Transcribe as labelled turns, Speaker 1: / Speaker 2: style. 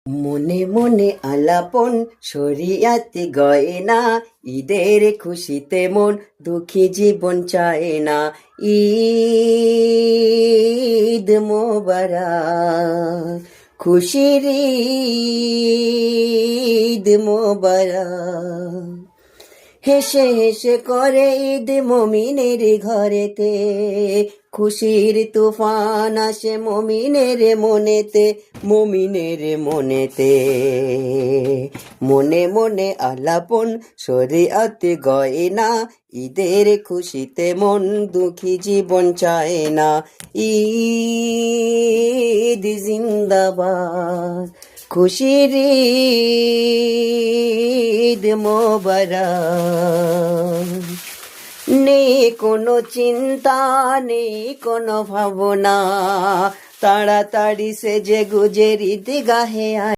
Speaker 1: মনে মনে আলাপন শরিয়াতে গয়না, ঈদের খুশিতে মন দুঃখী জীবন চায় না। ঈদ মোবারক, খুশির ঈদ মোবারক। হেসে হেসে করে ঈদ মমিনের ঘরেতে, খুশির তুফান আসে মমিনের মনেতে, মমিনের মনেতে। মনে মনে আলাপন শরিয়াতে গয়না, ঈদের খুশিতে মন দুঃখী জীবন চায় না। ঈদ জিন্দাবাদ, খুশির ঈদ মোবারক। নেই কোনো চিন্তা, নেই কোনো ভাবনা, তাড়াতাড়ি সেজে গুজে ঈদগাহে আয়।